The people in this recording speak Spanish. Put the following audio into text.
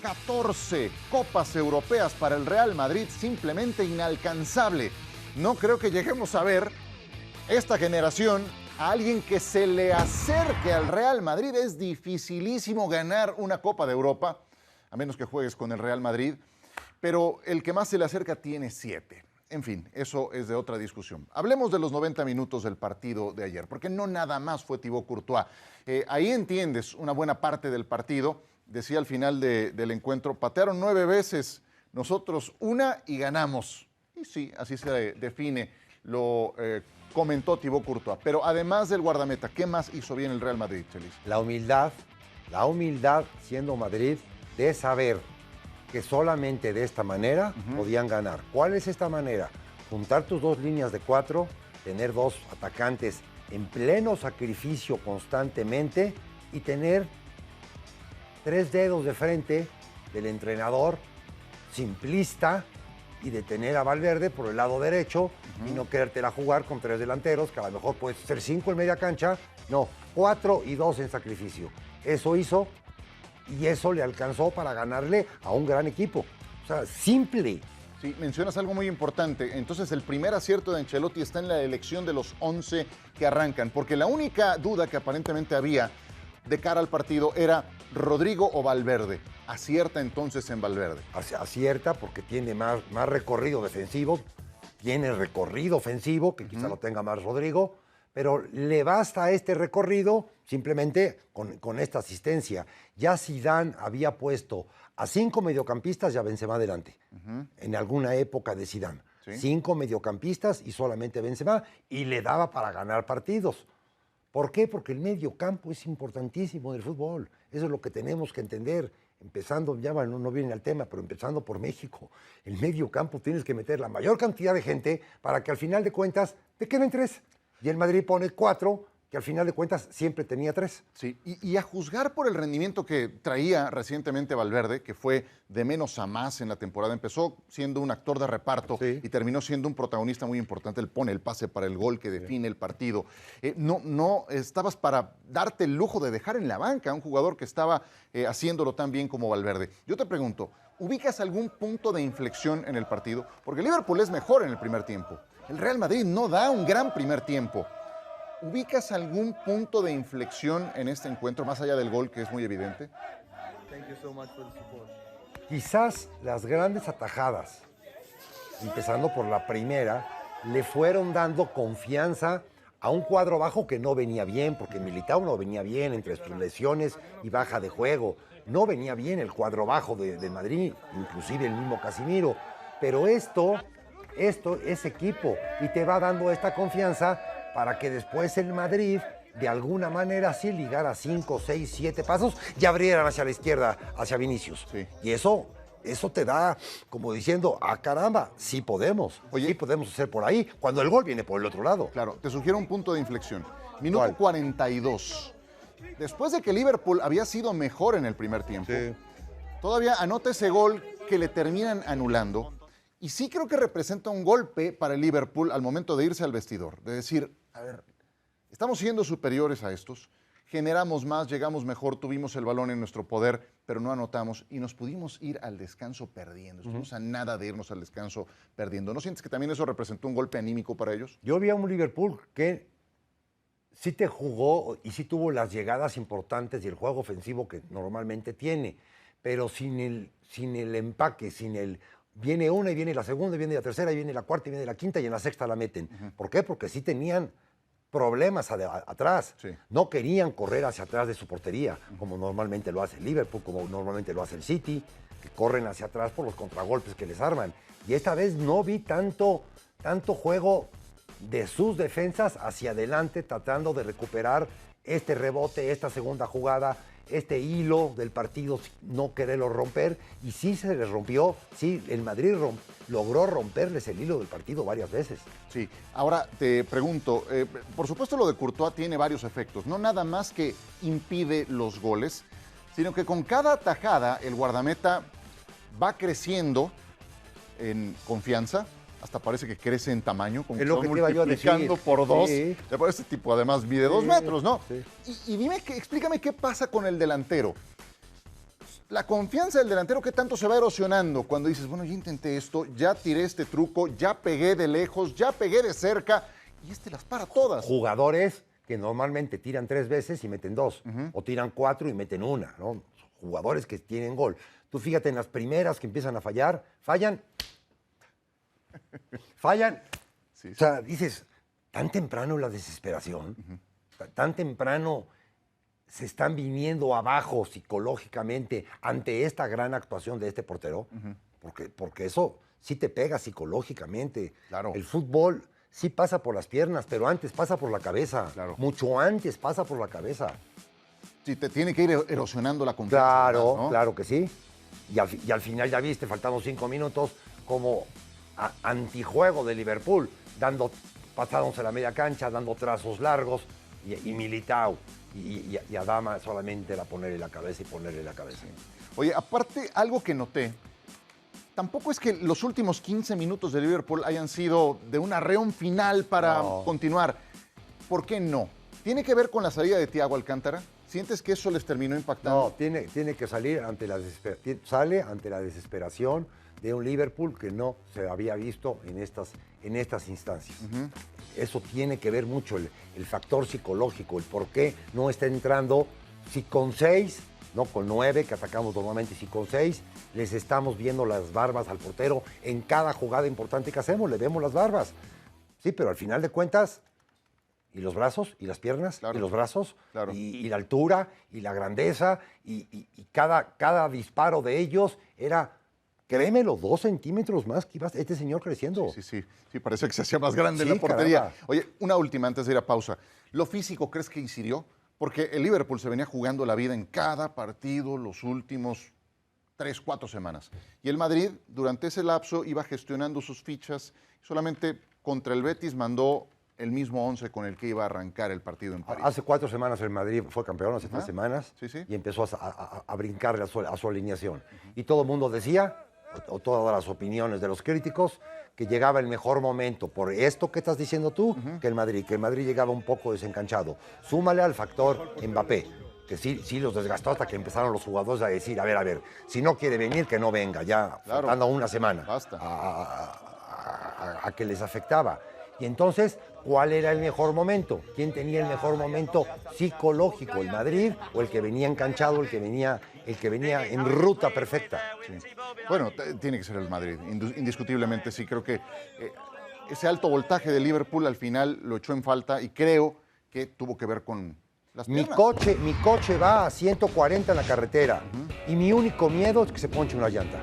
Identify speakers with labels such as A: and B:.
A: 14 copas europeas para el Real Madrid, simplemente inalcanzable. No creo que lleguemos a ver esta generación a alguien que se le acerque al Real Madrid. Es dificilísimo ganar una Copa de Europa, a menos que juegues con el Real Madrid, pero el que más se le acerca tiene 7. En fin, eso es de otra discusión. Hablemos de los 90 minutos del partido de ayer, porque no nada más fue Thibaut Courtois. Ahí entiendes una buena parte del partido. Decía al final del encuentro, patearon 9 veces, nosotros 1 y ganamos. Y sí, así se define, lo comentó Thibaut Courtois. Pero además del guardameta, ¿qué más hizo bien el Real Madrid, Chelis?
B: La humildad siendo Madrid de saber que solamente de esta manera podían ganar. ¿Cuál es esta manera? Juntar tus 2 líneas de 4, tener 2 atacantes en pleno sacrificio constantemente y tener 3 dedos de frente del entrenador simplista y de tener a Valverde por el lado derecho y no querértela jugar con 3 delanteros, que a lo mejor puedes ser 5 en media cancha. No, 4 y 2 en sacrificio. Eso hizo y eso le alcanzó para ganarle a un gran equipo. O sea, simple.
A: Sí, mencionas algo muy importante. Entonces, el primer acierto de Ancelotti está en la elección de los 11 que arrancan, porque la única duda que aparentemente había de cara al partido era Rodrigo o Valverde. Acierta entonces en Valverde.
B: Acierta porque tiene más recorrido defensivo, tiene recorrido ofensivo, que quizá lo tenga más Rodrigo, pero le basta este recorrido simplemente con esta asistencia. Ya Zidane había puesto a 5 mediocampistas y a Benzema adelante, en alguna época de Zidane. ¿Sí? 5 mediocampistas y solamente Benzema, y le daba para ganar partidos. ¿Por qué? Porque el mediocampo es importantísimo en el fútbol. Eso es lo que tenemos que entender. Empezando, ya no viene al tema, pero empezando por México. El mediocampo tienes que meter la mayor cantidad de gente para que al final de cuentas te queden 3. Y el Madrid pone 4, que al final de cuentas siempre tenía 3.
A: Sí, y a juzgar por el rendimiento que traía recientemente Valverde, que fue de menos a más en la temporada, empezó siendo un actor de reparto y terminó siendo un protagonista muy importante. Él pone el pase para el gol que define el partido. No estabas para darte el lujo de dejar en la banca a un jugador que estaba haciéndolo tan bien como Valverde. Yo te pregunto, ¿ubicas algún punto de inflexión en el partido? Porque el Liverpool es mejor en el primer tiempo. El Real Madrid no da un gran primer tiempo. ¿Ubicas algún punto de inflexión en este encuentro, más allá del gol, que es muy evidente?
B: Quizás las grandes atajadas, empezando por la primera, le fueron dando confianza a un cuadro bajo que no venía bien, porque Militao no venía bien entre sus lesiones y baja de juego. No venía bien el cuadro bajo de Madrid, inclusive el mismo Casemiro. Pero esto es equipo y te va dando esta confianza para que después el Madrid, de alguna manera, sí ligara 5, 6, 7 pasos y abrieran hacia la izquierda, hacia Vinicius. Sí. Y eso te da como diciendo, caramba, sí podemos. Oye, sí podemos hacer por ahí, cuando el gol viene por el otro lado.
A: Claro, te sugiero un punto de inflexión. Minuto 42. Después de que Liverpool había sido mejor en el primer tiempo, todavía anota ese gol que le terminan anulando. Y sí creo que representa un golpe para el Liverpool al momento de irse al vestidor. De decir, a ver, estamos siendo superiores a estos, generamos más, llegamos mejor, tuvimos el balón en nuestro poder, pero no anotamos y nos pudimos ir al descanso perdiendo. Estuvimos a nada de irnos al descanso perdiendo. ¿No sientes que también eso representó un golpe anímico para ellos?
B: Yo vi a un Liverpool que sí te jugó y sí tuvo las llegadas importantes y el juego ofensivo que normalmente tiene, pero sin el empaque, viene una y viene la segunda, y viene la tercera, y viene la cuarta, y viene la quinta, y en la sexta la meten. ¿Por qué? Porque sí tenían problemas atrás. Sí. No querían correr hacia atrás de su portería, como normalmente lo hace el Liverpool, como normalmente lo hace el City, que corren hacia atrás por los contragolpes que les arman. Y esta vez no vi tanto juego de sus defensas hacia adelante, tratando de recuperar este rebote, esta segunda jugada, este hilo del partido, no quererlo romper, y sí se les rompió. Sí, el Madrid logró romperles el hilo del partido varias veces.
A: Sí, ahora te pregunto, por supuesto lo de Courtois tiene varios efectos, no nada más que impide los goles, sino que con cada tajada el guardameta va creciendo en confianza, hasta parece que crece en tamaño, como
B: es lo que te iba yo a decir.
A: Multiplicando por 2.
B: Sí.
A: Este tipo además mide 2 metros, ¿no? Sí. Y dime, explícame qué pasa con el delantero. la confianza del delantero, ¿qué tanto se va erosionando cuando dices, bueno, ya intenté esto, ya tiré este truco, ya pegué de lejos, ya pegué de cerca, y este las para todas?
B: Jugadores que normalmente tiran 3 veces y meten 2, o tiran 4 y meten 1, ¿no? Jugadores que tienen gol. Tú fíjate en las primeras que empiezan a fallar, fallan.
A: Sí, sí.
B: O sea, dices, tan temprano la desesperación, tan temprano se están viniendo abajo psicológicamente ante esta gran actuación de este portero, porque eso sí te pega psicológicamente.
A: Claro.
B: El fútbol sí pasa por las piernas, pero antes pasa por la cabeza.
A: Claro.
B: Mucho antes pasa por la cabeza.
A: Sí, te tiene que ir erosionando la confianza.
B: Claro,
A: ¿no?
B: claro que sí. Y al final ya viste, faltando 5 minutos, como antijuego de Liverpool, pasándose la media cancha, dando trazos largos, y Militao y Adama solamente era ponerle la cabeza y ponerle la cabeza.
A: Oye, aparte, algo que noté, tampoco es que los últimos 15 minutos de Liverpool hayan sido de un arreón final para continuar. ¿Por qué no? ¿Tiene que ver con la salida de Thiago Alcántara? ¿Sientes que eso les terminó impactando?
B: No, tiene que salir ante la sale ante la desesperación de un Liverpool que no se había visto en estas instancias. Eso tiene que ver mucho el factor psicológico, el por qué no está entrando. Si con 6, no con 9 que atacamos normalmente, si con 6 les estamos viendo las barbas al portero en cada jugada importante que hacemos, le vemos las barbas. Sí, pero al final de cuentas, y los brazos, y las piernas,
A: Claro.
B: y los brazos,
A: Claro.
B: y la altura, y la grandeza, y cada disparo de ellos era, créemelo, 2 centímetros más que iba este señor creciendo.
A: Sí, parece que se hacía más grande
B: Sí,
A: la portería.
B: caramba.
A: Oye, una última antes de ir a pausa. ¿Lo físico crees que incidió? Porque el Liverpool se venía jugando la vida en cada partido los últimos 3, 4 semanas. Y el Madrid, durante ese lapso, iba gestionando sus fichas. Solamente contra el Betis mandó el mismo 11 con el que iba a arrancar el partido en París.
B: Hace 4 semanas el Madrid fue campeón, hace 3
A: Ajá.
B: semanas,
A: Sí, sí.
B: y empezó a brincarle a su alineación. Y todo el mundo decía, o todas las opiniones de los críticos, que llegaba el mejor momento, por esto que estás diciendo tú, que el Madrid llegaba un poco desencanchado. Súmale al factor Mbappé, que sí los desgastó hasta que empezaron los jugadores a decir, a ver, si no quiere venir, que no venga, ya
A: Claro.
B: faltando una semana.
A: Basta.
B: A que les afectaba. Y entonces, ¿cuál era el mejor momento? ¿Quién tenía el mejor momento psicológico? ¿El Madrid o el que venía enganchado, el que venía en ruta perfecta?
A: Sí. Bueno, tiene que ser el Madrid, indiscutiblemente sí. Creo que ese alto voltaje de Liverpool al final lo echó en falta y creo que tuvo que ver con las
B: Mi
A: piernas.
B: coche va a 140 en la carretera y mi único miedo es que se ponche una llanta.